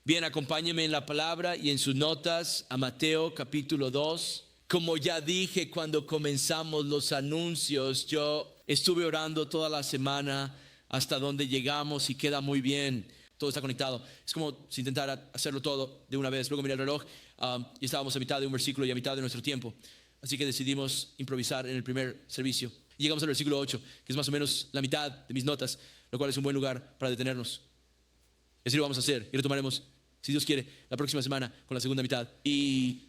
Bien, acompáñenme en la palabra y en sus notas a Mateo capítulo 2. Como ya dije cuando comenzamos los anuncios, yo estuve orando toda la semana hasta donde llegamos y queda muy bien. Todo está conectado. Es como si intentara hacerlo todo de una vez. Luego miré el reloj y estábamos a mitad de un versículo y a mitad de nuestro tiempo. Así que decidimos improvisar en el primer servicio. Y llegamos al versículo 8, que es más o menos la mitad de mis notas, lo cual es un buen lugar para detenernos. Así lo vamos a hacer y retomaremos, si Dios quiere, la próxima semana con la segunda mitad. Y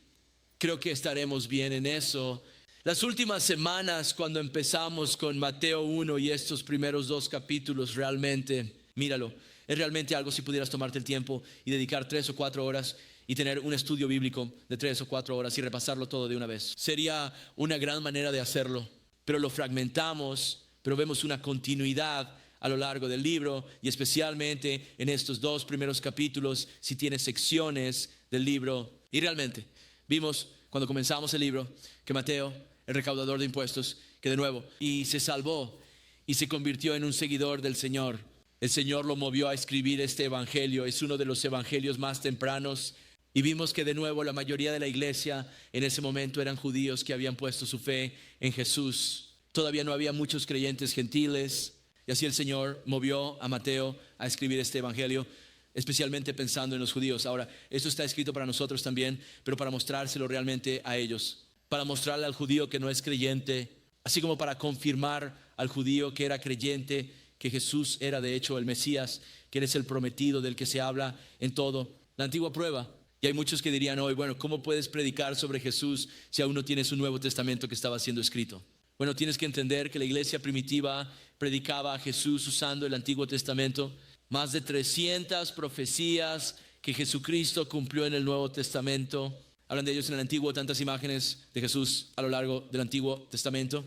creo que estaremos bien en eso. Las últimas semanas, cuando empezamos con Mateo 1 y estos primeros dos capítulos, realmente, míralo, es realmente algo si pudieras tomarte el tiempo y dedicar 3 o 4 horas y tener un estudio bíblico de 3 o 4 horas y repasarlo todo de una vez. Sería una gran manera de hacerlo, pero lo fragmentamos, pero vemos una continuidad a lo largo del libro y especialmente en estos 2 primeros capítulos si tiene secciones del libro. Y realmente vimos cuando comenzamos el libro que Mateo, el recaudador de impuestos, que de nuevo y se salvó y se convirtió en un seguidor del Señor. El Señor lo movió a escribir este evangelio. Es uno de los evangelios más tempranos. Y vimos que de nuevo la mayoría de la iglesia en ese momento eran judíos que habían puesto su fe en Jesús. Todavía no había muchos creyentes gentiles. Y así el Señor movió a Mateo a escribir este evangelio, especialmente pensando en los judíos. Ahora, esto está escrito para nosotros también, pero para mostrárselo realmente a ellos. Para mostrarle al judío que no es creyente, así como para confirmar al judío que era creyente, que Jesús era de hecho el Mesías, que Él es el prometido del que se habla en todo. La antigua prueba. Y hay muchos que dirían hoy, bueno, ¿cómo puedes predicar sobre Jesús si aún no tienes un Nuevo Testamento que estaba siendo escrito? Bueno, tienes que entender que la iglesia primitiva predicaba a Jesús usando el Antiguo Testamento. Más de 300 profecías que Jesucristo cumplió en el Nuevo Testamento. Hablan de ellos en el Antiguo, tantas imágenes de Jesús a lo largo del Antiguo Testamento.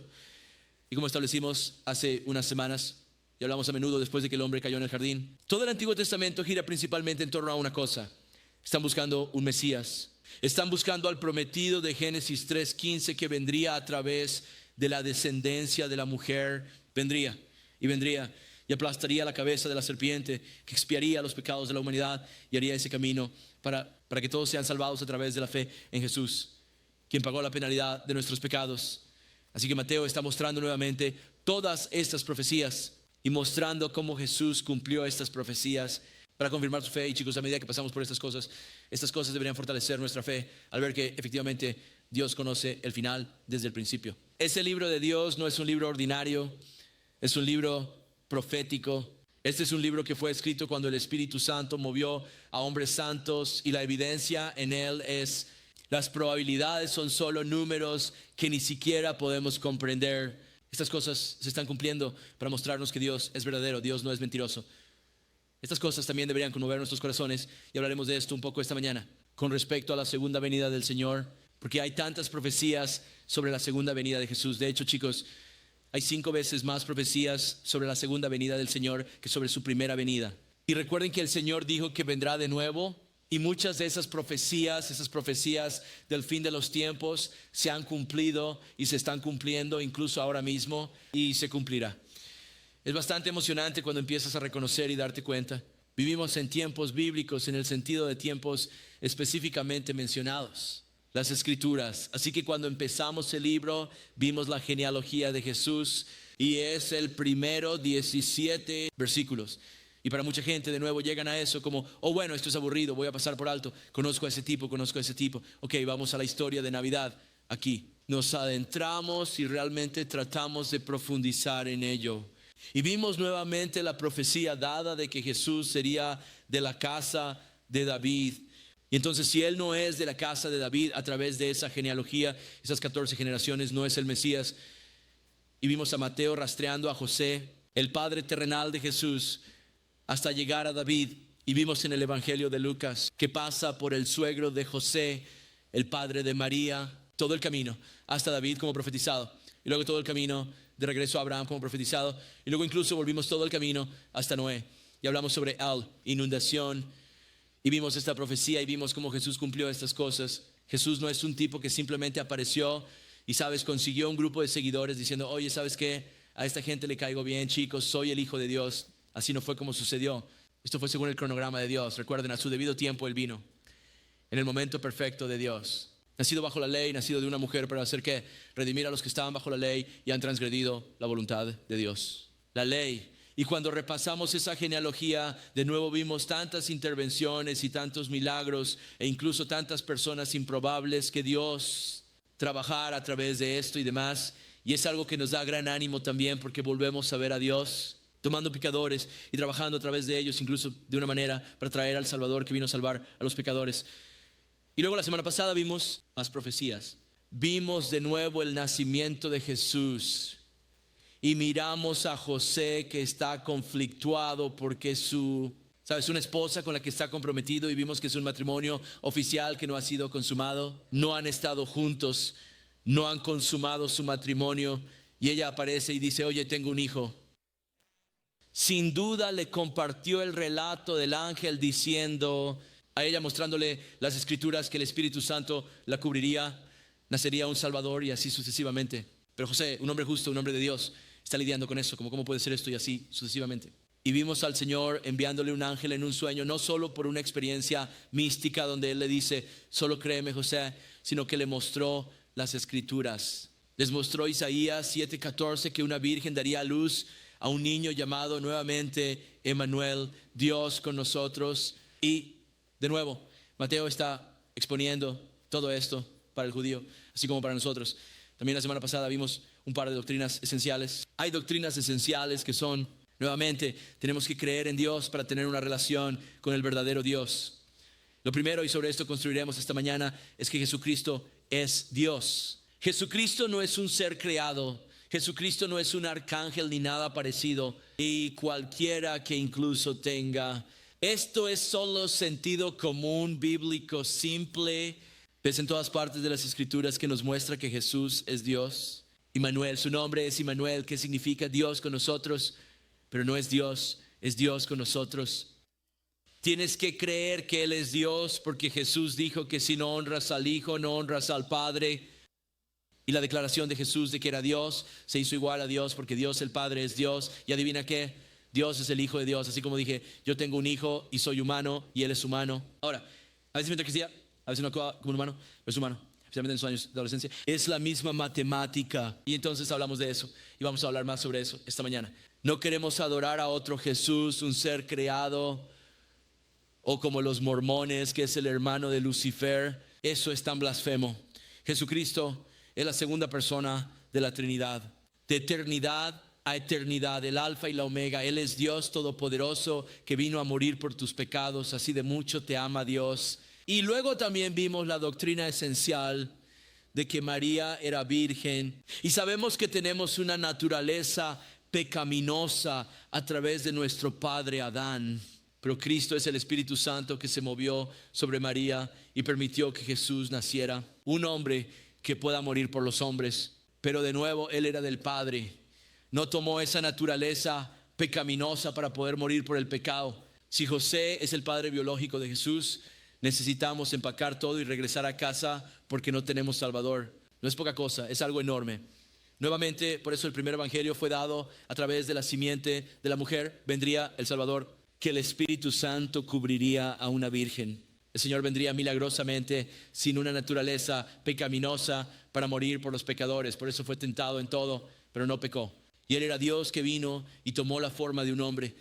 Y como establecimos hace unas semanas, y hablamos a menudo después de que el hombre cayó en el jardín, todo el Antiguo Testamento gira principalmente en torno a una cosa. Están buscando un Mesías. Están buscando al prometido de Génesis 3:15 que vendría a través de la descendencia de la mujer. Vendría y aplastaría la cabeza de la serpiente, que expiaría los pecados de la humanidad y haría ese camino para que todos sean salvados a través de la fe en Jesús, quien pagó la penalidad de nuestros pecados. Así que Mateo está mostrando nuevamente todas estas profecías y mostrando cómo Jesús cumplió estas profecías para confirmar su fe. Y chicos, a medida que pasamos por estas cosas deberían fortalecer nuestra fe al ver que efectivamente Dios conoce el final desde el principio. Ese libro de Dios no es un libro ordinario, es un libro profético. Este es un libro que fue escrito cuando el Espíritu Santo movió a hombres santos y la evidencia en él es, las probabilidades son solo números que ni siquiera podemos comprender. Estas cosas se están cumpliendo para mostrarnos que Dios es verdadero, Dios no es mentiroso. Estas cosas también deberían conmover nuestros corazones y hablaremos de esto un poco esta mañana con respecto a la segunda venida del Señor, porque hay tantas profecías sobre la segunda venida de Jesús. De hecho, chicos, hay 5 veces más profecías sobre la segunda venida del Señor que sobre su primera venida. Y recuerden que el Señor dijo que vendrá de nuevo y muchas de esas profecías del fin de los tiempos se han cumplido y se están cumpliendo incluso ahora mismo y se cumplirá. Es bastante emocionante cuando empiezas a reconocer y darte cuenta. Vivimos en tiempos bíblicos en el sentido de tiempos específicamente mencionados, las Escrituras. Así que cuando empezamos el libro vimos la genealogía de Jesús y es el primero 17 versículos. Y para mucha gente de nuevo llegan a eso como, oh bueno, esto es aburrido, voy a pasar por alto, conozco a ese tipo. Ok, vamos a la historia de Navidad aquí. Nos adentramos y realmente tratamos de profundizar en ello. Y vimos nuevamente la profecía dada de que Jesús sería de la casa de David. Y entonces si Él no es de la casa de David a través de esa genealogía, esas 14 generaciones, no es el Mesías. Y vimos a Mateo rastreando a José, el padre terrenal de Jesús, hasta llegar a David. Y vimos en el Evangelio de Lucas que pasa por el suegro de José, el padre de María, todo el camino hasta David como profetizado. Y luego todo el camino de regreso a Abraham como profetizado. Y luego incluso volvimos todo el camino hasta Noé. Y hablamos sobre inundación. Y vimos esta profecía y vimos cómo Jesús cumplió estas cosas. Jesús no es un tipo que simplemente apareció y, ¿sabes?, consiguió un grupo de seguidores diciendo, oye, ¿sabes qué? A esta gente le caigo bien, chicos, soy el Hijo de Dios. Así no fue como sucedió. Esto fue según el cronograma de Dios. Recuerden, a su debido tiempo Él vino, en el momento perfecto de Dios. Nacido bajo la ley, nacido de una mujer, para hacer ¿qué? Redimir a los que estaban bajo la ley y han transgredido la voluntad de Dios. La ley. Y cuando repasamos esa genealogía, de nuevo vimos tantas intervenciones y tantos milagros e incluso tantas personas improbables que Dios trabajara a través de esto y demás. Y es algo que nos da gran ánimo también, porque volvemos a ver a Dios tomando pecadores y trabajando a través de ellos, incluso de una manera para traer al Salvador que vino a salvar a los pecadores. Y luego la semana pasada vimos más profecías. Vimos de nuevo el nacimiento de Jesús. Y miramos a José, que está conflictuado porque una esposa con la que está comprometido, y vimos que es un matrimonio oficial que no ha sido consumado. No han estado juntos, no han consumado su matrimonio. Y ella aparece y dice: oye, tengo un hijo. Sin duda le compartió el relato del ángel diciendo a ella, mostrándole las escrituras, que el Espíritu Santo la cubriría, nacería un Salvador y así sucesivamente. Pero José, un hombre justo, un hombre de Dios, está lidiando con eso, como cómo puede ser esto y así sucesivamente. Y vimos al Señor enviándole un ángel en un sueño, no solo por una experiencia mística donde Él le dice: solo créeme, José, sino que le mostró las escrituras. Les mostró Isaías 7:14, que una virgen daría a luz a un niño llamado nuevamente Emmanuel, Dios con nosotros. Y de nuevo, Mateo está exponiendo todo esto para el judío, así como para nosotros. También la semana pasada vimos un par de doctrinas esenciales. Hay doctrinas esenciales que son, nuevamente, tenemos que creer en Dios para tener una relación con el verdadero Dios. Lo primero, y sobre esto construiremos esta mañana, es que Jesucristo es Dios. Jesucristo no es un ser creado. Jesucristo no es un arcángel ni nada parecido, y cualquiera que incluso tenga. Esto es solo sentido común bíblico simple. Ves en todas partes de las escrituras que nos muestra que Jesús es Dios. Immanuel, su nombre es Immanuel, que significa Dios con nosotros, pero no es Dios, es Dios con nosotros. Tienes que creer que Él es Dios, porque Jesús dijo que si no honras al Hijo, no honras al Padre. Y la declaración de Jesús de que era Dios se hizo igual a Dios, porque Dios el Padre es Dios. Y adivina qué, Dios es el Hijo de Dios. Así como dije, yo tengo un hijo y soy humano y Él es humano. Ahora, a veces mientras crecía, a veces no actúa como un humano, pero es humano, especialmente en sus años de adolescencia. Es la misma matemática. Y entonces hablamos de eso y vamos a hablar más sobre eso esta mañana. No queremos adorar a otro Jesús, un ser creado, o como los mormones, que es el hermano de Lucifer. Eso es tan blasfemo. Jesucristo es la segunda persona de la Trinidad, de eternidad a eternidad, el alfa y la omega. Él es Dios todopoderoso, que vino a morir por tus pecados. Así de mucho te ama Dios. Y luego también vimos la doctrina esencial de que María era virgen. Y sabemos que tenemos una naturaleza pecaminosa a través de nuestro padre Adán. Pero Cristo es el Espíritu Santo que se movió sobre María y permitió que Jesús naciera. Un hombre que pueda morir por los hombres. Pero de nuevo, Él era del Padre. No tomó esa naturaleza pecaminosa para poder morir por el pecado. Si José es el padre biológico de Jesús, necesitamos empacar todo y regresar a casa, porque no tenemos Salvador. No es poca cosa, es algo enorme. Nuevamente, por eso el primer evangelio fue dado a través de la simiente de la mujer. Vendría el Salvador, que el Espíritu Santo cubriría a una virgen. El Señor vendría milagrosamente sin una naturaleza pecaminosa para morir por los pecadores. Por eso fue tentado en todo, pero no pecó. Y Él era Dios que vino y tomó la forma de un hombre.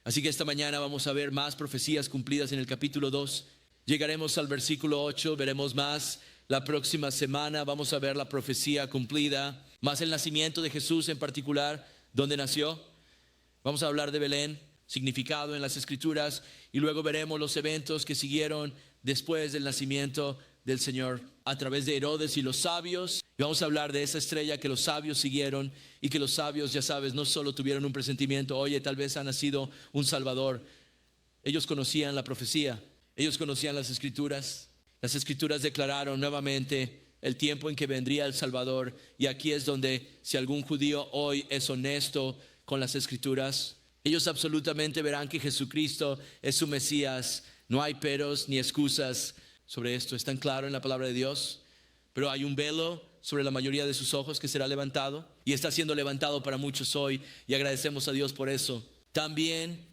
Así que esta mañana vamos a ver más profecías cumplidas en el capítulo 2. Llegaremos al versículo 8, veremos más. La próxima semana vamos a ver la profecía cumplida, más el nacimiento de Jesús en particular, donde nació. Vamos a hablar de Belén, significado en las escrituras, y luego veremos los eventos que siguieron después del nacimiento del Señor a través de Herodes y los sabios. Y vamos a hablar de esa estrella que los sabios siguieron, y que los sabios, ya sabes, no solo tuvieron un presentimiento, oye, tal vez ha nacido un Salvador. Ellos conocían la profecía, ellos conocían las escrituras. Las escrituras declararon nuevamente el tiempo en que vendría el Salvador. Y aquí es donde, si algún judío hoy es honesto con las escrituras, ellos absolutamente verán que Jesucristo es su Mesías. No hay peros ni excusas sobre esto. Es tan claro en la palabra de Dios. Pero hay un velo sobre la mayoría de sus ojos que será levantado. Y está siendo levantado para muchos hoy. Y agradecemos a Dios por eso. También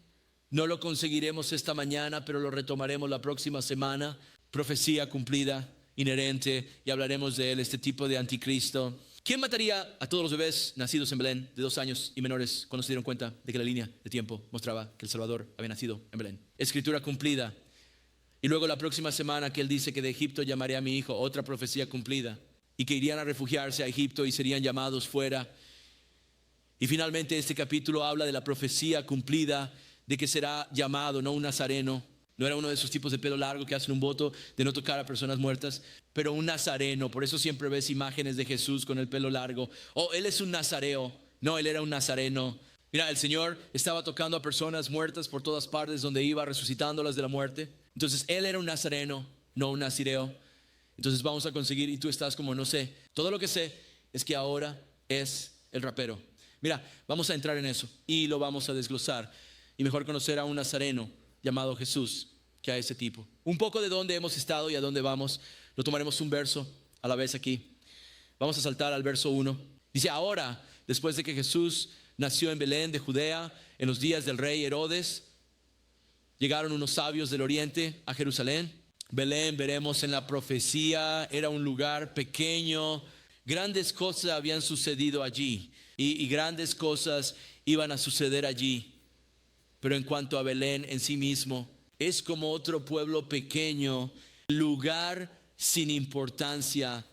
No lo conseguiremos esta mañana, pero lo retomaremos la próxima semana. Profecía cumplida, inherente, y hablaremos de él, este tipo de anticristo. ¿Quién mataría a todos los bebés nacidos en Belén de 2 años y menores cuando se dieron cuenta de que la línea de tiempo mostraba que el Salvador había nacido en Belén? Escritura cumplida. Y luego la próxima semana que él dice que de Egipto llamaré a mi hijo, otra profecía cumplida, y que irían a refugiarse a Egipto y serían llamados fuera. Y finalmente este capítulo habla de la profecía cumplida de que será llamado, no un nazareno, no era uno de esos tipos de pelo largo que hacen un voto de no tocar a personas muertas, pero un nazareno. Por eso siempre ves imágenes de Jesús con el pelo largo. Oh, él es un nazareo. No, él era un nazareno. Mira, el Señor estaba tocando a personas muertas por todas partes donde iba, resucitándolas de la muerte. Entonces él era un nazareno, no un nazireo. Entonces vamos a conseguir, y tú estás como no sé. Todo lo que sé es que ahora es el rapero. Mira, vamos a entrar en eso y lo vamos a desglosar. Y mejor conocer a un nazareno llamado Jesús que a ese tipo. Un poco de dónde hemos estado y a dónde vamos. Lo tomaremos un verso a la vez aquí. Vamos a saltar al verso 1. Dice, ahora, después de que Jesús nació en Belén de Judea, en los días del rey Herodes, llegaron unos sabios del oriente a Jerusalén. Belén, veremos en la profecía, era un lugar pequeño. Grandes cosas habían sucedido allí y grandes cosas iban a suceder allí. Pero en cuanto a Belén en sí mismo, es como otro pueblo pequeño, lugar sin importancia.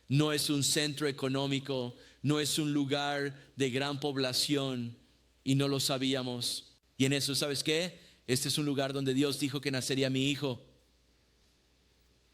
No es un centro económico, no es un lugar de gran población, y no lo sabíamos. Y en eso, ¿sabes qué? Este es un lugar donde Dios dijo que nacería mi hijo.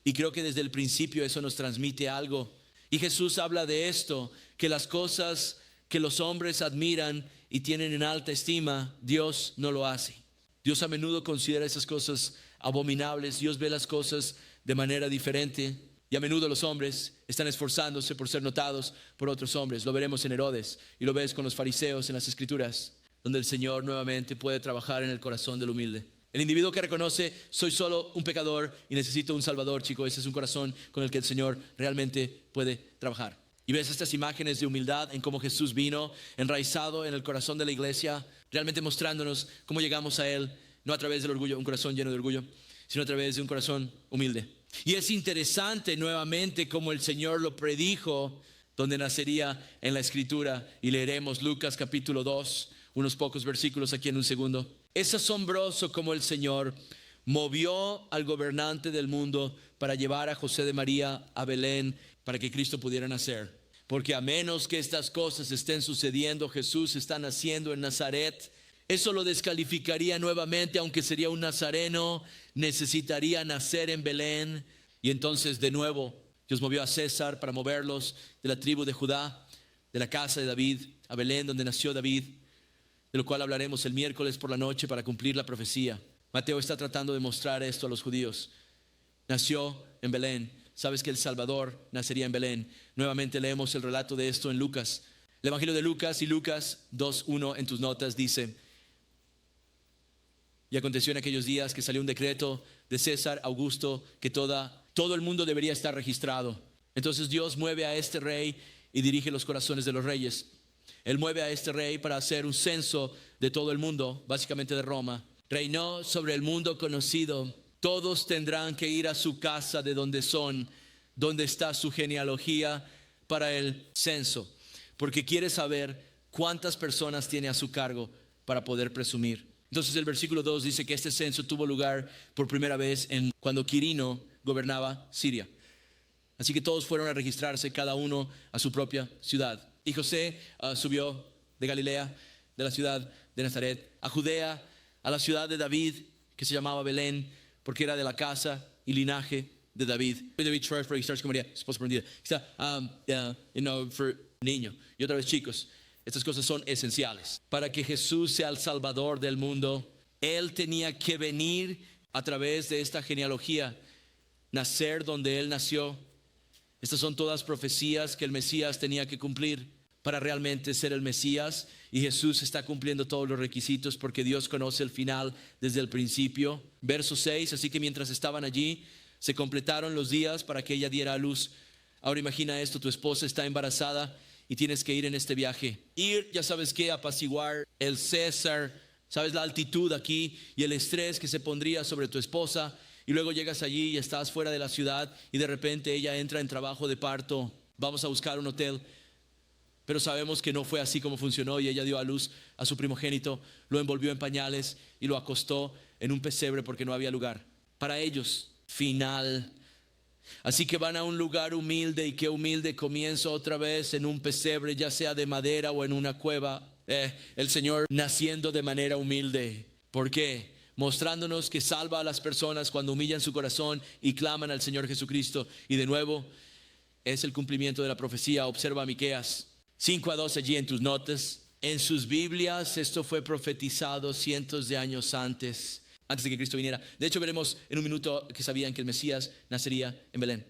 Y creo que desde el principio eso nos transmite algo. Y Jesús habla de esto, que las cosas que los hombres admiran y tienen en alta estima, Dios no lo hace. Dios a menudo considera esas cosas abominables. Dios ve las cosas de manera diferente. Y a menudo los hombres están esforzándose por ser notados por otros hombres. Lo veremos en Herodes y lo ves con los fariseos en las Escrituras, donde el Señor nuevamente puede trabajar en el corazón del humilde. El individuo que reconoce, soy solo un pecador y necesito un Salvador, chico. Ese es un corazón con el que el Señor realmente puede trabajar. Y ves estas imágenes de humildad en cómo Jesús vino enraizado en el corazón de la iglesia, realmente mostrándonos cómo llegamos a Él, no a través del orgullo, un corazón lleno de orgullo, sino a través de un corazón humilde. Y es interesante nuevamente cómo el Señor lo predijo, donde nacería en la Escritura. Y leeremos Lucas capítulo 2, unos pocos versículos aquí en un segundo. Es asombroso cómo el Señor movió al gobernante del mundo para llevar a José de María a Belén para que Cristo pudiera nacer. Porque a menos que estas cosas estén sucediendo, Jesús está naciendo en Nazaret, eso lo descalificaría nuevamente. Aunque sería un nazareno, necesitaría nacer en Belén. Y entonces de nuevo Dios movió a César para moverlos de la tribu de Judá, de la casa de David, a Belén, donde nació David, de lo cual hablaremos el miércoles por la noche para cumplir la profecía. Mateo está tratando de mostrar esto a los judíos. Nació en Belén. Sabes que el Salvador nacería en Belén. Nuevamente leemos el relato de esto en Lucas. El Evangelio de Lucas, y Lucas 2:1 en tus notas dice: y aconteció en aquellos días que salió un decreto de César Augusto que todo el mundo debería estar registrado. Entonces Dios mueve a este rey y dirige los corazones de los reyes. Él mueve a este rey para hacer un censo de todo el mundo, básicamente de Roma. Reinó sobre el mundo conocido. Todos tendrán que ir a su casa de donde son, donde está su genealogía, para el censo, porque quiere saber cuántas personas tiene a su cargo para poder presumir. Entonces el versículo 2 dice que este censo tuvo lugar por primera vez cuando Quirino gobernaba Siria. Así que todos fueron a registrarse, cada uno a su propia ciudad. Y José subió de Galilea, de la ciudad de Nazaret, a Judea, a la ciudad de David, que se llamaba Belén, porque era de la casa y linaje de David. David Schwartz para registrarse como María, esposa prometida. For niño. Y otra vez, chicos, estas cosas son esenciales. Para que Jesús sea el Salvador del mundo, Él tenía que venir a través de esta genealogía, nacer donde Él nació. Estas son todas profecías que el Mesías tenía que cumplir para realmente ser el Mesías. Y Jesús está cumpliendo todos los requisitos porque Dios conoce el final desde el principio. Verso 6, así que mientras estaban allí, se completaron los días para que ella diera a luz. Ahora imagina esto, tu esposa está embarazada y tienes que ir en este viaje. Ir, ya sabes qué, apaciguar el César ¿Sabes la altitud aquí y el estrés que se pondría sobre tu esposa? Y luego llegas allí y estás fuera de la ciudad y de repente ella entra en trabajo de parto. Vamos a buscar un hotel. Pero sabemos que no fue así como funcionó y ella dio a luz a su primogénito, lo envolvió en pañales y lo acostó en un pesebre porque no había lugar. Para ellos, final. Así que van a un lugar humilde, y qué humilde comienzo otra vez en un pesebre, ya sea de madera o en una cueva. El Señor naciendo de manera humilde. ¿Por qué? Mostrándonos que salva a las personas cuando humillan su corazón y claman al Señor Jesucristo. Y de nuevo, es el cumplimiento de la profecía. Observa Miqueas 5:2 allí en tus notas. En sus Biblias esto fue profetizado cientos de años antes de que Cristo viniera. De hecho, veremos en un minuto que sabían que el Mesías nacería en Belén.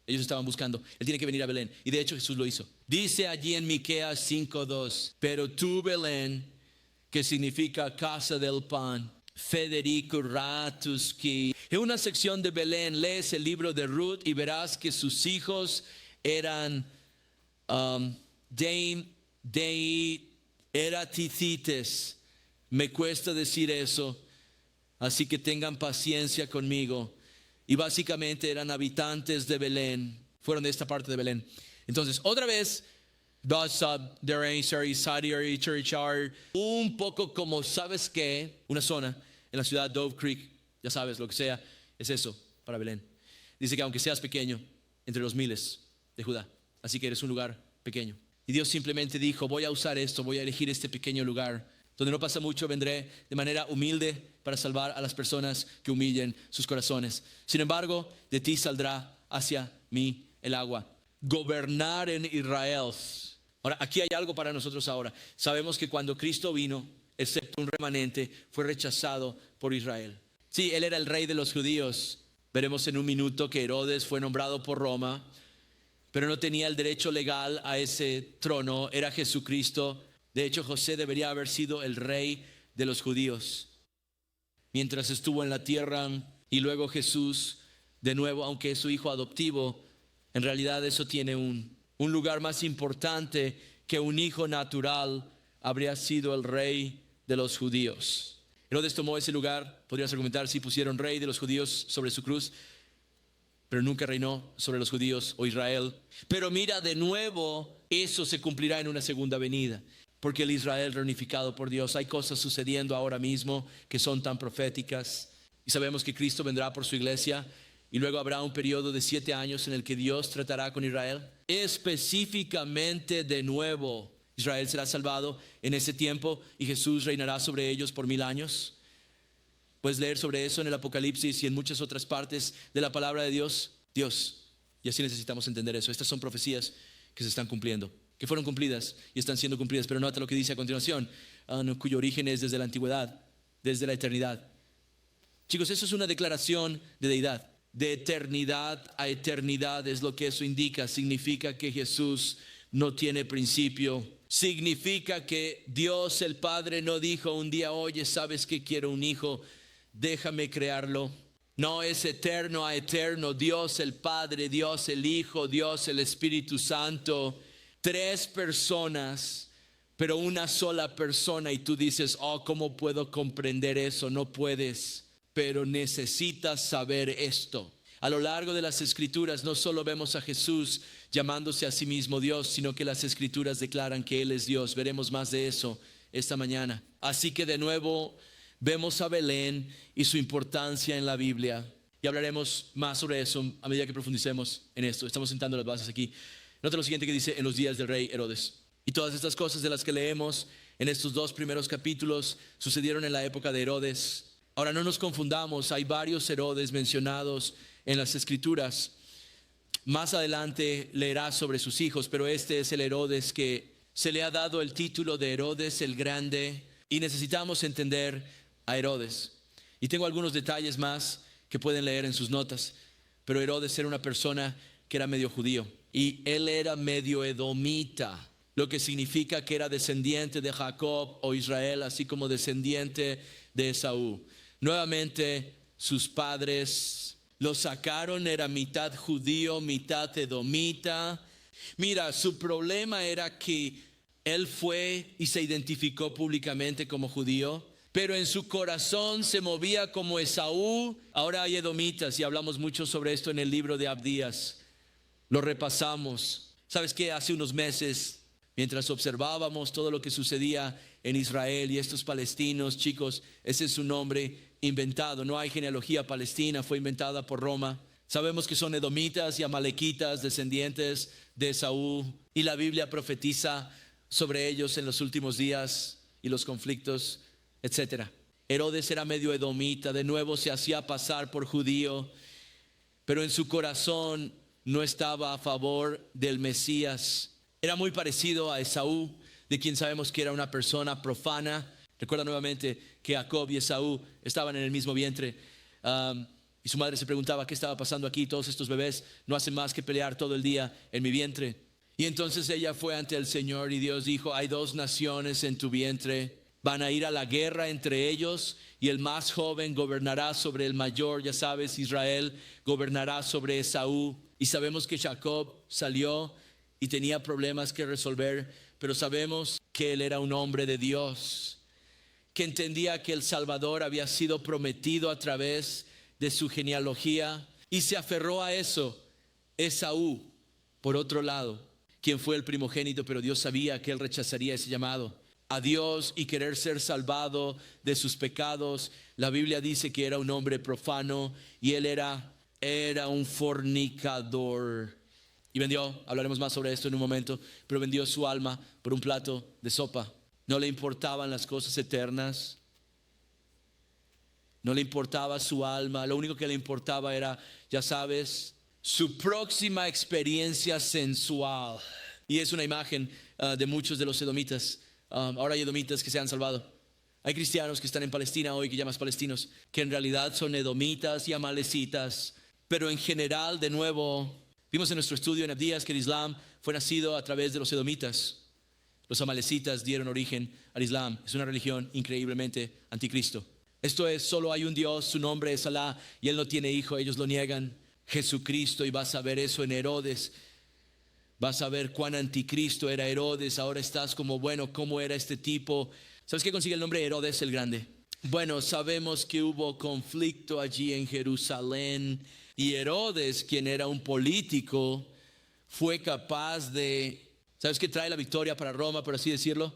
Ellos estaban buscando, Él tiene que venir a Belén. Y de hecho Jesús lo hizo. Dice allí en Miqueas 5:2: pero tú, Belén, que significa casa del pan, Federico Ratuski. En una sección de Belén lees el libro de Ruth y verás que sus hijos eran Eraticites. Me cuesta decir eso, así que tengan paciencia conmigo. Y básicamente eran habitantes de Belén, fueron de esta parte de Belén. Entonces, otra vez, un poco como, ¿sabes qué? Una zona en la ciudad Dove Creek, ya sabes, lo que sea, es eso para Belén. Dice que aunque seas pequeño, entre los miles de Judá, así que eres un lugar pequeño. Y Dios simplemente dijo: voy a usar esto, voy a elegir este pequeño lugar donde no pasa mucho. Vendré de manera humilde para salvar a las personas que humillen sus corazones. Sin embargo, de ti saldrá hacia mí el agua. Gobernar en Israel. Ahora, aquí hay algo para nosotros ahora. Sabemos que cuando Cristo vino, excepto un remanente, fue rechazado por Israel. Sí, Él era el rey de los judíos. Veremos en un minuto que Herodes fue nombrado por Roma, pero no tenía el derecho legal a ese trono. Era Jesucristo. De hecho, José debería haber sido el rey de los judíos mientras estuvo en la tierra. Y luego Jesús, de nuevo, aunque es su hijo adoptivo, en realidad eso tiene un lugar más importante que un hijo natural. Habría sido el rey de los judíos. Herodes tomó ese lugar. Podrías argumentar si pusieron rey de los judíos sobre su cruz, pero nunca reinó sobre los judíos o Israel. Pero mira, de nuevo, eso se cumplirá en una segunda venida, porque el Israel reunificado por Dios. Hay cosas sucediendo ahora mismo que son tan proféticas. Y sabemos que Cristo vendrá por su iglesia. Y luego habrá un periodo de 7 años en el que Dios tratará con Israel. Específicamente, de nuevo, Israel será salvado en ese tiempo y Jesús reinará sobre ellos por 1000 años. Puedes leer sobre eso en el Apocalipsis y en muchas otras partes de la palabra de Dios. Y así necesitamos entender eso. Estas son profecías que se están cumpliendo, que fueron cumplidas y están siendo cumplidas. Pero nota lo que dice a continuación, cuyo origen es desde la antigüedad, desde la eternidad. Chicos, eso es una declaración de deidad. De eternidad a eternidad es lo que eso indica. Significa que Jesús no tiene principio. Significa que Dios el Padre no dijo un día: oye, ¿sabes que quiero un hijo? Déjame crearlo. No, es eterno a eterno. Dios el Padre, Dios el Hijo, Dios el Espíritu Santo. 3 personas, pero una sola persona. Y tú dices: oh, ¿cómo puedo comprender eso? No puedes, pero necesitas saber esto. A lo largo de las Escrituras no solo vemos a Jesús llamándose a sí mismo Dios, sino que las Escrituras declaran que Él es Dios. Veremos más de eso esta mañana. Así que de nuevo vemos a Belén y su importancia en la Biblia. Y hablaremos más sobre eso a medida que profundicemos en esto. Estamos sentando las bases aquí. Nota lo siguiente que dice: en los días del rey Herodes. Y todas estas cosas de las que leemos en estos 2 primeros capítulos sucedieron en la época de Herodes. Ahora, no nos confundamos, hay varios Herodes mencionados en las Escrituras. Más adelante leerás sobre sus hijos, pero este es el Herodes que se le ha dado el título de Herodes el Grande. Y necesitamos entender a Herodes. Y tengo algunos detalles más que pueden leer en sus notas. Pero Herodes era una persona que era medio judío y él era medio edomita, lo que significa que era descendiente de Jacob o Israel, así como descendiente de Esaú. Nuevamente, sus padres lo sacaron, era mitad judío, mitad edomita. Mira, su problema era que Él fue y se identificó públicamente como judío, pero en su corazón se movía como Esaú. Ahora hay edomitas y hablamos mucho sobre esto en el libro de Abdías. Lo repasamos. ¿Sabes qué? Hace unos meses, mientras observábamos todo lo que sucedía en Israel y estos palestinos, chicos, ese es un nombre inventado. No hay genealogía palestina, fue inventada por Roma. Sabemos que son edomitas y amalequitas, descendientes de Esaú, y la Biblia profetiza sobre ellos en los últimos días y los conflictos, etcétera. Herodes era medio edomita, de nuevo se hacía pasar por judío, pero en su corazón no estaba a favor del Mesías. Era muy parecido a Esaú, de quien sabemos que era una persona profana. Recuerda nuevamente que Jacob y Esaú estaban en el mismo vientre, y su madre se preguntaba: ¿qué estaba pasando aquí? Todos estos bebés no hacen más que pelear todo el día en mi vientre. Y entonces ella fue ante el Señor y Dios dijo: hay dos naciones en tu vientre, van a ir a la guerra entre ellos, y el más joven gobernará sobre el mayor. Ya sabes, Israel gobernará sobre Esaú. Y sabemos que Jacob salió y tenía problemas que resolver, pero sabemos que él era un hombre de Dios, que entendía que el Salvador había sido prometido a través de su genealogía, y se aferró a eso. Esaú, por otro lado, quien fue el primogénito, pero Dios sabía que él rechazaría ese llamado a Dios y querer ser salvado de sus pecados. La Biblia dice que era un hombre profano y él era un fornicador. Y vendió, hablaremos más sobre esto en un momento, pero vendió su alma por un plato de sopa. No le importaban las cosas eternas, no le importaba su alma. Lo único que le importaba era, ya sabes, su próxima experiencia sensual. Y es una imagen de muchos de los edomitas. Ahora hay edomitas que se han salvado. Hay cristianos que están en Palestina hoy, que llamas palestinos, que en realidad son edomitas y amalecitas. Pero en general, de nuevo, vimos en nuestro estudio en Abdías que el Islam fue nacido a través de los edomitas. Los amalecitas dieron origen al Islam. Es una religión increíblemente anticristo. Esto es: solo hay un Dios, su nombre es Alá, y Él no tiene hijo. Ellos lo niegan. Jesucristo, y vas a ver eso en Herodes. Vas a ver cuán anticristo era Herodes. Ahora estás como, bueno, ¿cómo era este tipo? ¿Sabes qué consigue el nombre Herodes el Grande? Bueno, sabemos que hubo conflicto allí en Jerusalén, y Herodes, quien era un político, fue capaz de, ¿sabes qué? Trae la victoria para Roma, por así decirlo.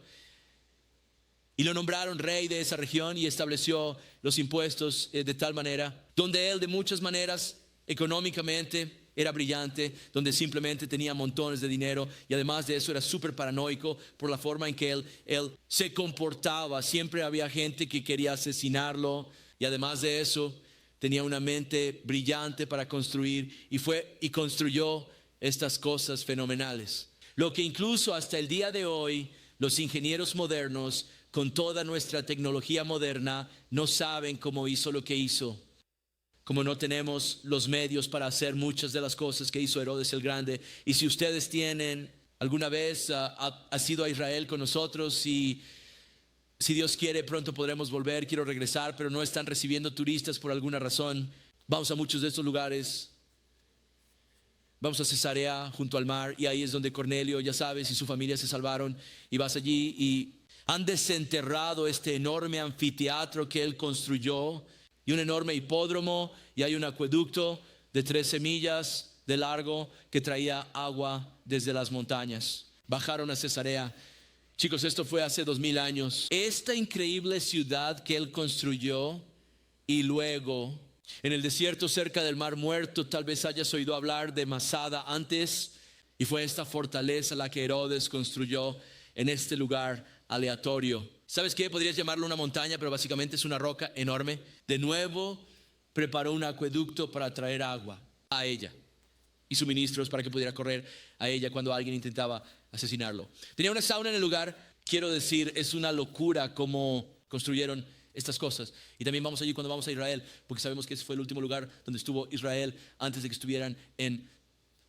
Y lo nombraron rey de esa región y estableció los impuestos de tal manera, donde él de muchas maneras económicamente era brillante, donde simplemente tenía montones de dinero, y además de eso era súper paranoico por la forma en que él se comportaba. Siempre había gente que quería asesinarlo, y además de eso tenía una mente brillante para construir, y construyó estas cosas fenomenales. Lo que incluso hasta el día de hoy los ingenieros modernos, con toda nuestra tecnología moderna, no saben cómo hizo lo que hizo. Como no tenemos los medios para hacer muchas de las cosas que hizo Herodes el Grande. Y si ustedes tienen alguna vez ha sido a Israel con nosotros, y si Dios quiere pronto podremos volver. Quiero regresar, pero no están recibiendo turistas por alguna razón. Vamos a muchos de estos lugares. Vamos a Cesarea, junto al mar, y ahí es donde Cornelio, ya sabes, y su familia se salvaron. Y vas allí y han desenterrado este enorme anfiteatro que él construyó, y un enorme hipódromo, y hay un acueducto de 13 millas de largo que traía agua desde las montañas. Bajaron a Cesarea. Chicos, esto fue hace 2000 años. Esta increíble ciudad que él construyó, y luego en el desierto cerca del Mar Muerto, tal vez hayas oído hablar de Masada antes, y fue esta fortaleza la que Herodes construyó en este lugar aleatorio. ¿Sabes qué? Podrías llamarlo una montaña, pero básicamente es una roca enorme. De nuevo preparó un acueducto para traer agua a ella y suministros para que pudiera correr a ella cuando alguien intentaba asesinarlo. Tenía una sauna en el lugar. Quiero decir, es una locura cómo construyeron estas cosas. Y también vamos allí cuando vamos a Israel, porque sabemos que ese fue el último lugar donde estuvo Israel antes de que estuvieran en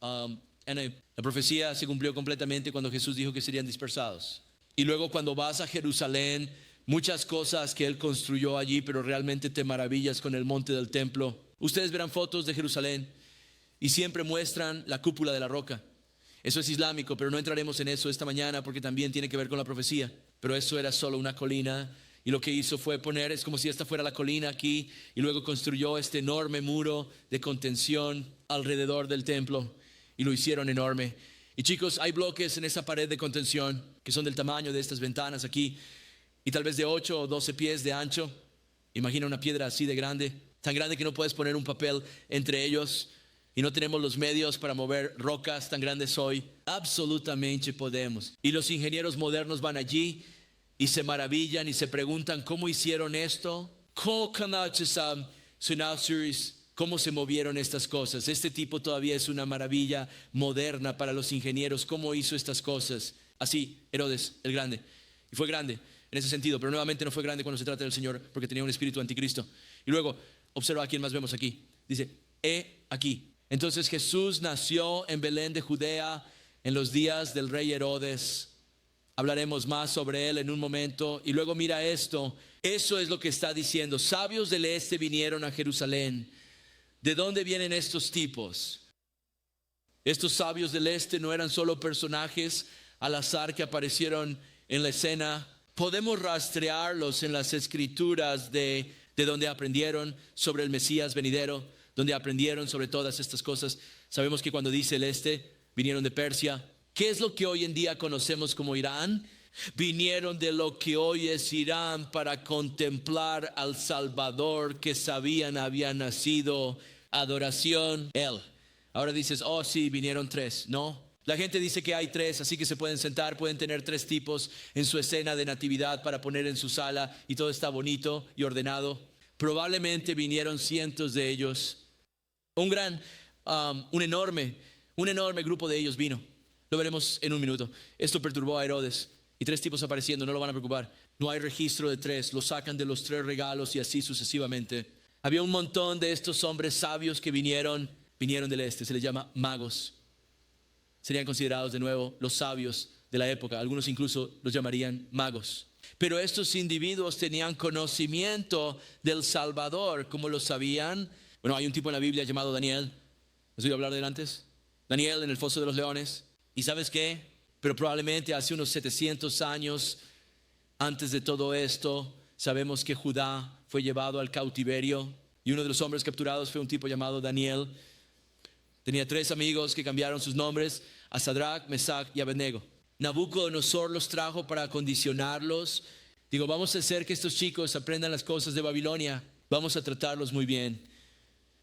la profecía se cumplió completamente cuando Jesús dijo que serían dispersados. Y luego cuando vas a Jerusalén, muchas cosas que él construyó allí, pero realmente te maravillas con el monte del templo. Ustedes verán fotos de Jerusalén y siempre muestran la cúpula de la roca. Eso es islámico, pero no entraremos en eso esta mañana porque también tiene que ver con la profecía. Pero eso era solo una colina. Y lo que hizo fue poner, es como si esta fuera la colina aquí, y luego construyó este enorme muro de contención alrededor del templo, y lo hicieron enorme. Y chicos, hay bloques en esa pared de contención que son del tamaño de estas ventanas aquí, y tal vez de 8 o 12 pies de ancho. Imagina una piedra así de grande, tan grande que no puedes poner un papel entre ellos, y no tenemos los medios para mover rocas tan grandes hoy. Absolutamente podemos. Y los ingenieros modernos van allí y se maravillan y se preguntan cómo hicieron esto, cómo se movieron estas cosas. Este tipo todavía es una maravilla moderna para los ingenieros. ¿Cómo hizo estas cosas? Así, Herodes el Grande. Y fue grande en ese sentido, pero nuevamente no fue grande cuando se trata del Señor, porque tenía un espíritu anticristo. Y luego, observa a quién más vemos aquí. Dice, aquí. Entonces Jesús nació en Belén de Judea en los días del rey Herodes. Hablaremos más sobre él en un momento. Y luego mira esto. Eso es lo que está diciendo. Sabios del este vinieron a Jerusalén. ¿De dónde vienen estos tipos? Estos sabios del este no eran solo personajes al azar que aparecieron en la escena. Podemos rastrearlos en las escrituras de donde aprendieron sobre el Mesías venidero, donde aprendieron sobre todas estas cosas. Sabemos que cuando dice el este, vinieron de Persia. ¿Qué es lo que hoy en día conocemos como Irán? Vinieron de lo que hoy es Irán para contemplar al Salvador que sabían había nacido. Adoración, Él. Ahora dices, oh sí, vinieron 3. No, la gente dice que hay 3, así que se pueden sentar, pueden tener 3 tipos en su escena de natividad para poner en su sala y todo está bonito y ordenado. Probablemente vinieron cientos de ellos. Un enorme grupo de ellos vino. Lo veremos en un minuto. Esto perturbó a Herodes. Y 3 tipos apareciendo, no lo van a preocupar. No hay registro de 3, lo sacan de los 3 regalos y así sucesivamente. Había un montón de estos hombres sabios que vinieron del este, se les llama magos. Serían considerados de nuevo los sabios de la época. Algunos incluso los llamarían magos. Pero estos individuos tenían conocimiento del Salvador. ¿Cómo lo sabían? Bueno, hay un tipo en la Biblia llamado Daniel. ¿Has oído hablar de él antes? Daniel en el foso de los leones. ¿Y sabes qué? Pero probablemente hace unos 700 años antes de todo esto, sabemos que Judá fue llevado al cautiverio y uno de los hombres capturados fue un tipo llamado Daniel. Tenía 3 amigos que cambiaron sus nombres a Sadrach, Mesach y Abednego. Nabucodonosor los trajo para acondicionarlos. Digo, vamos a hacer que estos chicos aprendan las cosas de Babilonia. Vamos a tratarlos muy bien.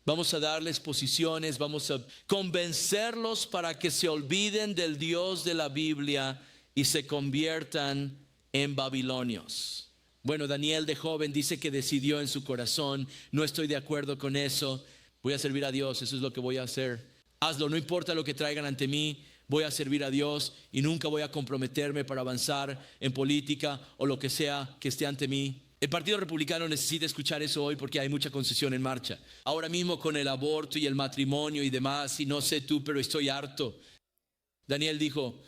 Vamos a darles posiciones, vamos a convencerlos para que se olviden del Dios de la Biblia y se conviertan en babilonios. Bueno, Daniel de joven dice que decidió en su corazón, no estoy de acuerdo con eso, voy a servir a Dios, eso es lo que voy a hacer. Hazlo, no importa lo que traigan ante mí, voy a servir a Dios y nunca voy a comprometerme para avanzar en política o lo que sea que esté ante mí. El Partido Republicano necesita escuchar eso hoy porque hay mucha concesión en marcha. Ahora mismo con el aborto y el matrimonio y demás, y no sé tú, pero estoy harto. Daniel dijo,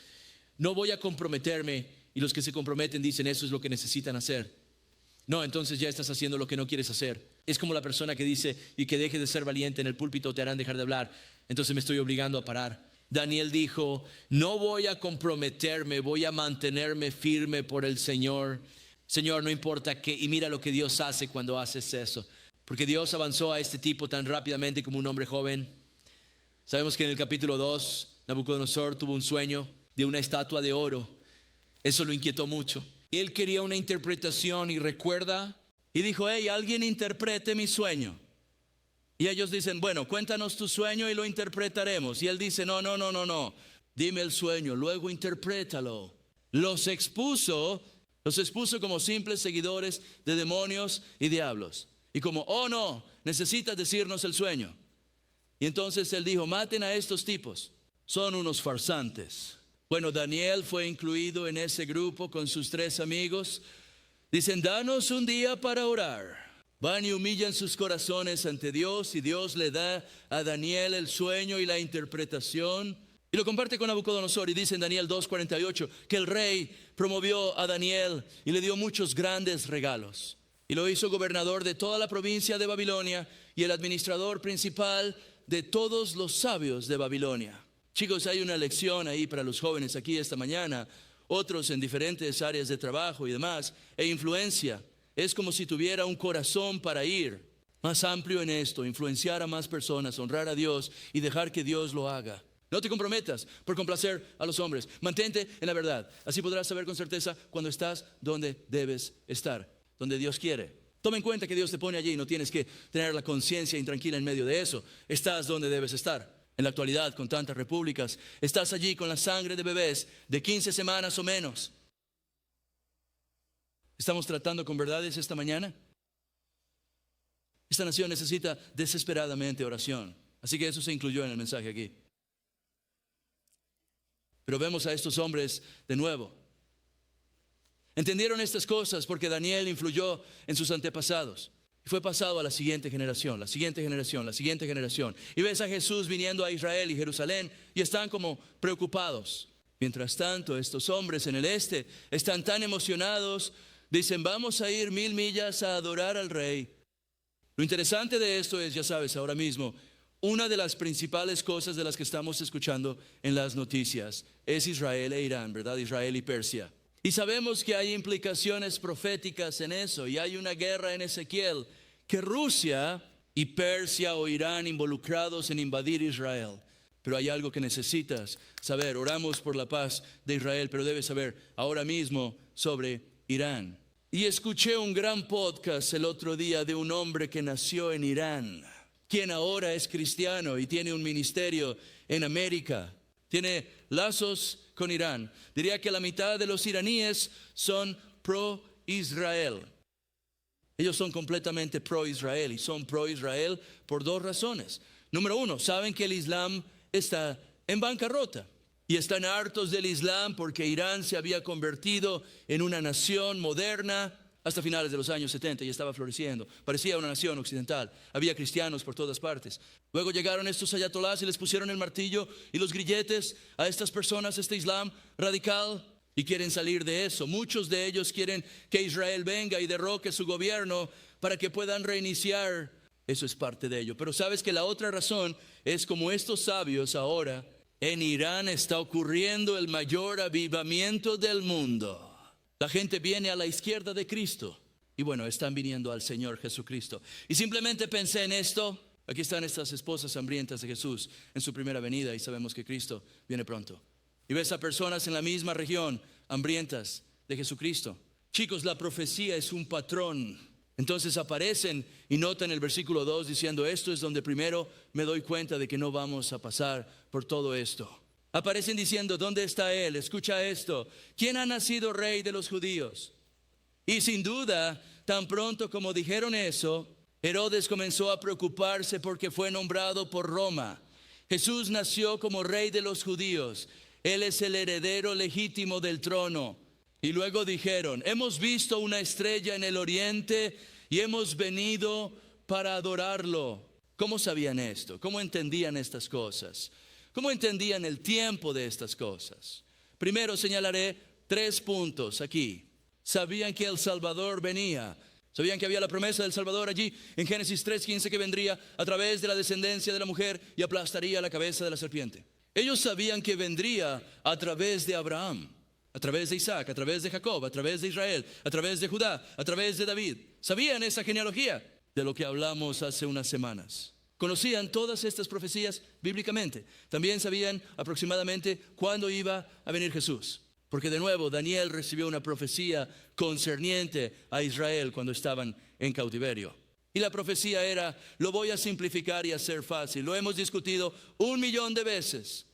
no voy a comprometerme, y los que se comprometen dicen, eso es lo que necesitan hacer. No, entonces ya estás haciendo lo que no quieres hacer. Es como la persona que dice, y que dejes de ser valiente en el púlpito te harán dejar de hablar, entonces me estoy obligando a parar. Daniel dijo, no voy a comprometerme, voy a mantenerme firme por el Señor. Señor, no importa qué, y mira lo que Dios hace cuando haces eso. Porque Dios avanzó a este tipo tan rápidamente como un hombre joven. Sabemos que en el capítulo 2, Nabucodonosor tuvo un sueño de una estatua de oro. Eso lo inquietó mucho. Él quería una interpretación y recuerda, y dijo, hey, alguien interprete mi sueño. Y ellos dicen, bueno, cuéntanos tu sueño y lo interpretaremos. Y él dice, no, dime el sueño, luego interprétalo. Los expuso como simples seguidores de demonios y diablos. Y como, oh no, necesitas decirnos el sueño. Y entonces él dijo, maten a estos tipos, son unos farsantes. Bueno, Daniel fue incluido en ese grupo con sus 3 amigos. Dicen, danos un día para orar. Van y humillan sus corazones ante Dios y Dios le da a Daniel el sueño y la interpretación. Y lo comparte con Nabucodonosor y dice en Daniel 2:48 que el rey promovió a Daniel y le dio muchos grandes regalos. Y lo hizo gobernador de toda la provincia de Babilonia y el administrador principal de todos los sabios de Babilonia. Chicos, hay una lección ahí para los jóvenes aquí esta mañana, otros en diferentes áreas de trabajo y demás, e influencia. Es como si tuviera un corazón para ir más amplio en esto, influenciar a más personas, honrar a Dios y dejar que Dios lo haga. No te comprometas por complacer a los hombres. Mantente en la verdad. Así podrás saber con certeza cuando estás donde debes estar, donde Dios quiere. Toma en cuenta que Dios te pone allí y no tienes que tener la conciencia intranquila en medio de eso. Estás donde debes estar. En la actualidad, con tantas repúblicas, estás allí con la sangre de bebés de 15 semanas o menos. ¿Estamos tratando con verdades esta mañana? Esta nación necesita desesperadamente oración. Así que eso se incluyó en el mensaje aquí. Pero vemos a estos hombres de nuevo. Entendieron estas cosas porque Daniel influyó en sus antepasados. Y fue pasado a la siguiente generación, la siguiente generación, la siguiente generación. Y ves a Jesús viniendo a Israel y Jerusalén y están como preocupados. Mientras tanto, estos hombres en el este están tan emocionados, dicen, vamos a ir 1000 millas a adorar al rey. Lo interesante de esto es, ya sabes, ahora mismo, una de las principales cosas de las que estamos escuchando en las noticias es Israel e Irán, ¿verdad? Israel y Persia. Y sabemos que hay implicaciones proféticas en eso. Y hay una guerra en Ezequiel que Rusia y Persia o Irán involucrados en invadir Israel. Pero hay algo que necesitas saber. Oramos por la paz de Israel, pero debes saber ahora mismo sobre Irán. Y escuché un gran podcast el otro día de un hombre que nació en Irán, quien ahora es cristiano y tiene un ministerio en América. Tiene lazos con Irán. Diría que la mitad de los iraníes son pro-Israel. Ellos son completamente pro-Israel y son pro-Israel por dos razones. Número uno, saben que el Islam está en bancarrota y están hartos del Islam porque Irán se había convertido en una nación moderna hasta finales de los años 70 y estaba floreciendo. Parecía una nación occidental. Había cristianos por todas partes. Luego llegaron estos ayatolás y les pusieron el martillo y los grilletes a estas personas, este Islam radical, y quieren salir de eso. Muchos de ellos quieren que Israel venga y derroque su gobierno para que puedan reiniciar. Eso es parte de ello. Pero sabes que la otra razón es como estos sabios ahora, en Irán está ocurriendo el mayor avivamiento del mundo. La gente viene a la izquierda de Cristo. Y bueno, están viniendo al Señor Jesucristo. Y simplemente pensé en esto. Aquí están estas esposas hambrientas de Jesús en su primera venida. Y sabemos que Cristo viene pronto. Y ves a personas en la misma región hambrientas de Jesucristo. Chicos, la profecía es un patrón. Entonces aparecen y notan el versículo 2 diciendo, esto es donde primero me doy cuenta de que no vamos a pasar por todo esto. Aparecen diciendo, ¿dónde está él? Escucha esto. ¿Quién ha nacido rey de los judíos? Y sin duda, tan pronto como dijeron eso, Herodes comenzó a preocuparse porque fue nombrado por Roma. Jesús nació como rey de los judíos. Él es el heredero legítimo del trono. Y luego dijeron, hemos visto una estrella en el oriente y hemos venido para adorarlo. ¿Cómo sabían esto? ¿Cómo entendían estas cosas? ¿Cómo entendían el tiempo de estas cosas? Primero señalaré 3 puntos aquí. Sabían que el Salvador venía. Sabían que había la promesa del Salvador allí en Génesis 3:15 que vendría a través de la descendencia de la mujer y aplastaría la cabeza de la serpiente. Ellos sabían que vendría a través de Abraham, a través de Isaac, a través de Jacob, a través de Israel, a través de Judá, a través de David. Sabían esa genealogía de lo que hablamos hace unas semanas. Conocían todas estas profecías bíblicamente. También sabían aproximadamente cuándo iba a venir Jesús. Porque de nuevo Daniel recibió una profecía concerniente a Israel cuando estaban en cautiverio. Y la profecía era, lo voy a simplificar y hacer fácil. Lo hemos discutido 1,000,000 de veces.